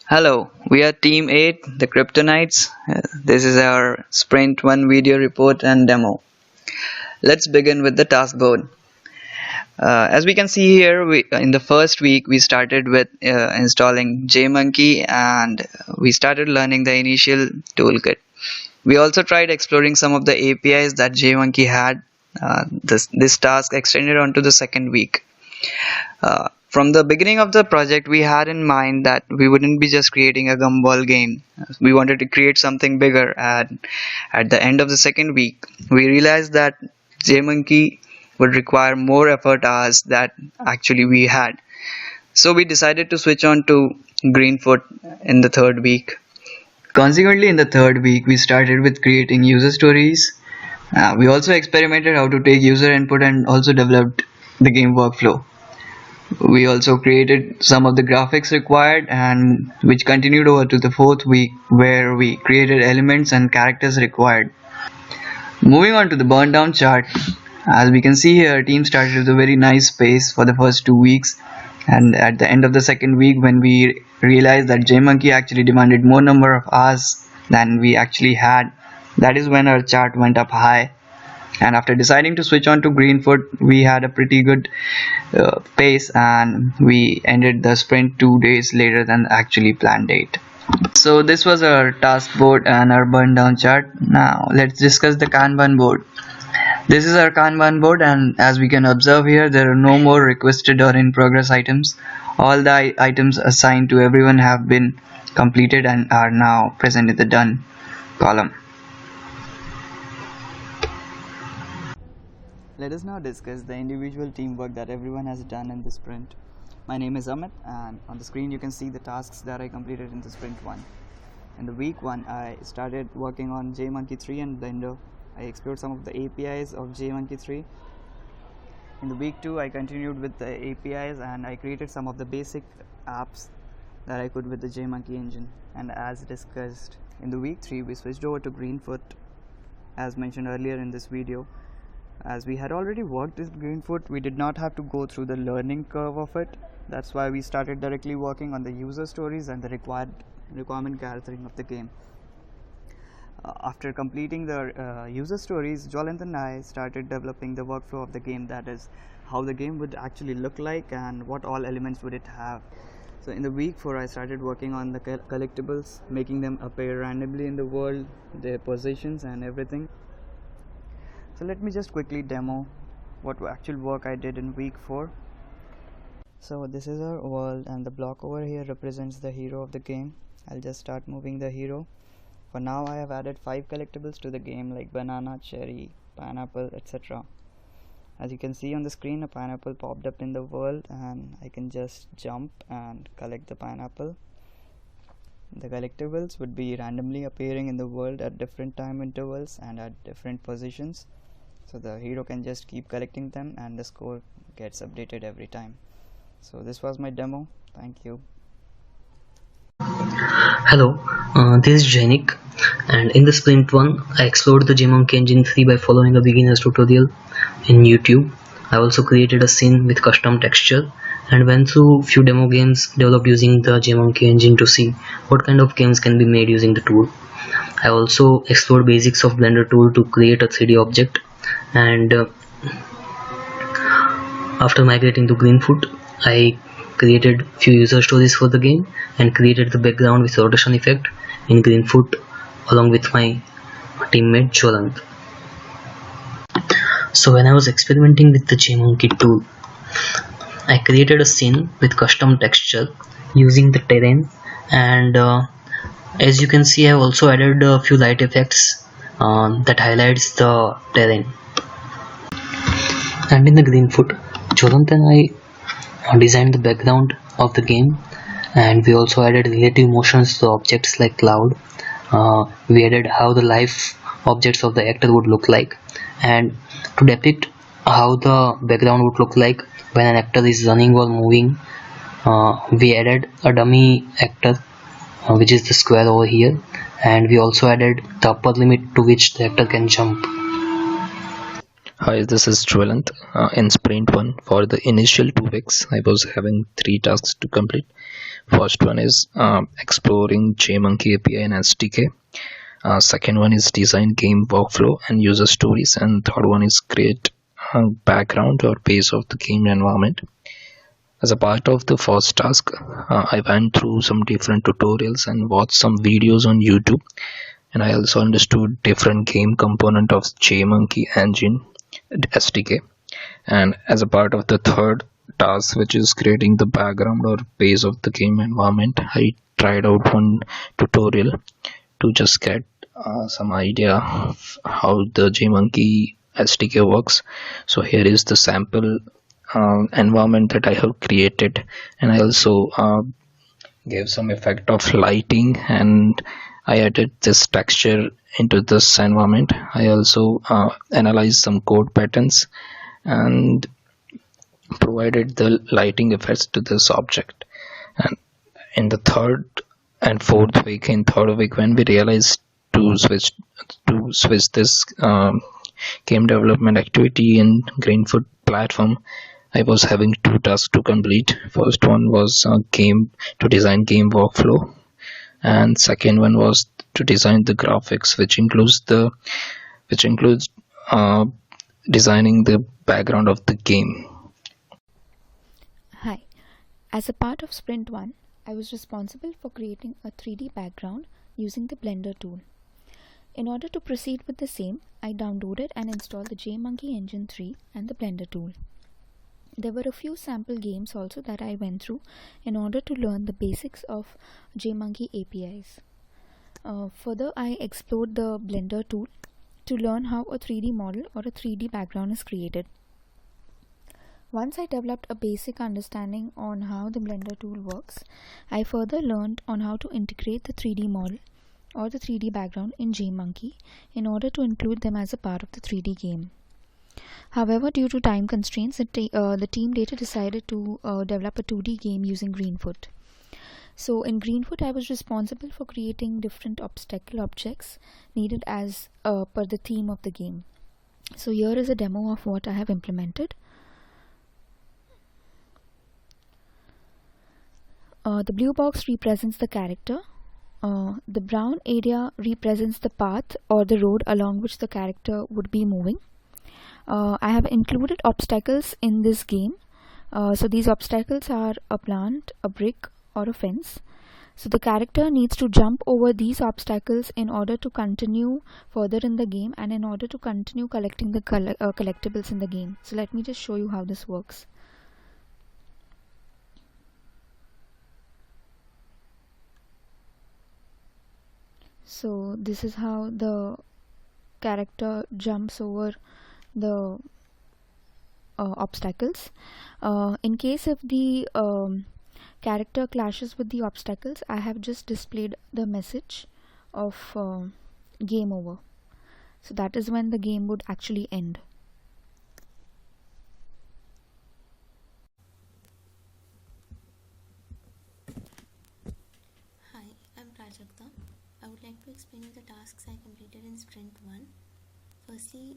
Hello, we are Team 8, the Kryptonites. This is our Sprint 1 video report and demo. Let's begin with the task board. As we can see here, in the first week we started with installing JMonkey and we started learning the initial toolkit. We also tried exploring some of the APIs that JMonkey had. This task extended onto the second week. From the beginning of the project, we had in mind that we wouldn't be just creating a gumball game. We wanted to create something bigger, and at the end of the second week, we realized that JMonkey would require more effort hours that actually we had. So we decided to switch on to Greenfoot in the third week. Consequently, in the third week, we started with creating user stories. We also experimented how to take user input and also developed the game workflow. We also created some of the graphics required, and which continued over to the fourth week where we created elements and characters required. Moving on to the burn down chart, as we can see here, team started with a very nice pace for the first 2 weeks, and at the end of the second week when we realized that JMonkey actually demanded more number of hours than we actually had, that is when our chart went up high. And after deciding to switch on to Greenfoot, we had a pretty good pace, and we ended the sprint 2 days later than the actually planned date. So this was our task board and our burn down chart. Now let's discuss the Kanban board. This is our Kanban board, and as we can observe here, there are no more requested or in progress items. All the items assigned to everyone have been completed and are now present in the done column. Let us now discuss the individual teamwork that everyone has done in this sprint. My name is Amit, and on the screen you can see the tasks that I completed in the sprint 1. In the week 1, I started working on JMonkey 3 and Blender. I explored some of the APIs of JMonkey 3. In the week 2, I continued with the APIs and I created some of the basic apps that I could with the JMonkey engine. And as discussed, in the week 3, we switched over to Greenfoot, as mentioned earlier in this video. As we had already worked with Greenfoot, we did not have to go through the learning curve of it. That's why we started directly working on the user stories and the requirement gathering of the game. After completing the user stories, Jolent and I started developing the workflow of the game, that is, how the game would actually look like and what all elements would it have. So in the week 4, I started working on the collectibles, making them appear randomly in the world, their positions and everything. So let me just quickly demo what actual work I did in week 4. So this is our world, and the block over here represents the hero of the game. I'll just start moving the hero. For now I have added 5 collectibles to the game, like banana, cherry, pineapple, etc. As you can see on the screen, a pineapple popped up in the world and I can just jump and collect the pineapple. The collectibles would be randomly appearing in the world at different time intervals and at different positions. So the hero can just keep collecting them and the score gets updated every time. So this was my demo. Thank you. Hello, this is Jainik, and in the sprint 1 I explored the JMonkey engine 3 by following a beginner's tutorial in YouTube. I also created a scene with custom texture and went through few demo games developed using the JMonkey engine to see what kind of games can be made using the tool. I also explored basics of Blender tool to create a 3D object, and after migrating to Greenfoot, I created few user stories for the game and created the background with rotation effect in Greenfoot along with my teammate Jolant. So when I was experimenting with the JMonkey tool, I created a scene with custom texture using the terrain, and as you can see, I have also added a few light effects that highlights the terrain. And in the Greenfoot, Jolant and I designed the background of the game, and we also added relative motions to objects like cloud. We added how the life objects of the actor would look like, and to depict how the background would look like when an actor is running or moving, we added a dummy actor, which is the square over here, and we also added the upper limit to which the actor can jump. Hi, this is Jwalant. In sprint one, for the initial 2 weeks, I was having 3 tasks to complete. First one is exploring JMonkey API and SDK. Second one is design game workflow and user stories. And third one is create background or base of the game environment. As a part of the first task, I went through some different tutorials and watched some videos on YouTube. And I also understood different game component of JMonkey engine SDK. And as a part of the third task, which is creating the background or base of the game environment, I tried out one tutorial to just get some idea of how the JMonkey SDK works. So here is the sample environment that I have created, and I also gave some effect of lighting, and I added this texture into this environment. I also analyzed some code patterns and provided the lighting effects to this object. And in the third and fourth week, when we realized to switch this game development activity in Greenfoot platform, I was having 2 tasks to complete. First one was game to design game workflow, and second one was to design the graphics, which includes uh, designing the background of the game. Hi. As a part of Sprint 1, I was responsible for creating a 3D background using the Blender tool. In order to proceed with the same, I downloaded and installed the JMonkey Engine 3 and the Blender tool. There were a few sample games also that I went through in order to learn the basics of JMonkey APIs. Further, I explored the Blender tool to learn how a 3D model or a 3D background is created. Once I developed a basic understanding on how the Blender tool works, I further learned on how to integrate the 3D model or the 3D background in JMonkey in order to include them as a part of the 3D game. However, due to time constraints, the team later decided to develop a 2D game using Greenfoot. So in Greenfoot, I was responsible for creating different obstacle objects needed as per the theme of the game. So here is a demo of what I have implemented. The blue box represents the character. The brown area represents the path or the road along which the character would be moving. I have included obstacles in this game. So these obstacles are a plant, a brick, or a fence. So the character needs to jump over these obstacles in order to continue further in the game and in order to continue collecting the collectibles in the game. So let me just show you how this works. So this is how the character jumps over the obstacles. In case if the character clashes with the obstacles, I have just displayed the message of game over. So that is when the game would actually end. Hi, I'm Prajakta. I would like to explain you the tasks I completed in Sprint 1. Firstly,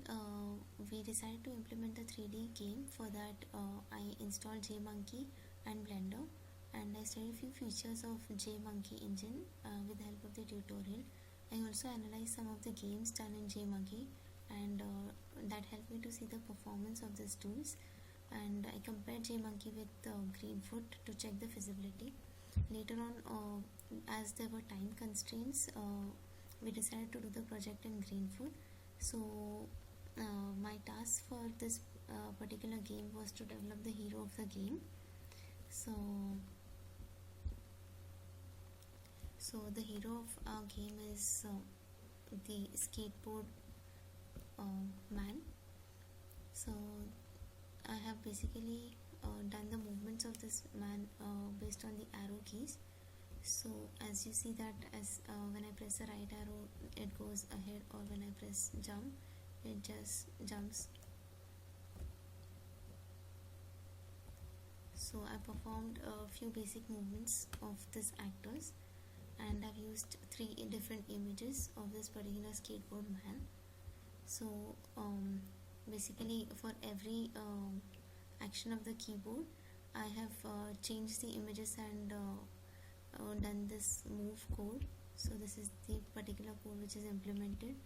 we decided to implement the 3D game. For that, I installed JMonkey and Blender, and I studied a few features of JMonkey engine with the help of the tutorial. I also analyzed some of the games done in JMonkey, and that helped me to see the performance of these tools. And I compared JMonkey with Greenfoot to check the feasibility. Later on, as there were time constraints, we decided to do the project in Greenfoot. So my task for this particular game was to develop the hero of the game. So the hero of our game is the skateboard man. So I have basically done the movements of this man based on the arrow keys. So as you see that as when I press the right arrow, it goes ahead, or when I press jump, it just jumps. So I performed a few basic movements of these actors, and I've used 3 different images of this particular skateboard man. So basically for every action of the keyboard I have changed the images and done this move code. So this is the particular code which is implemented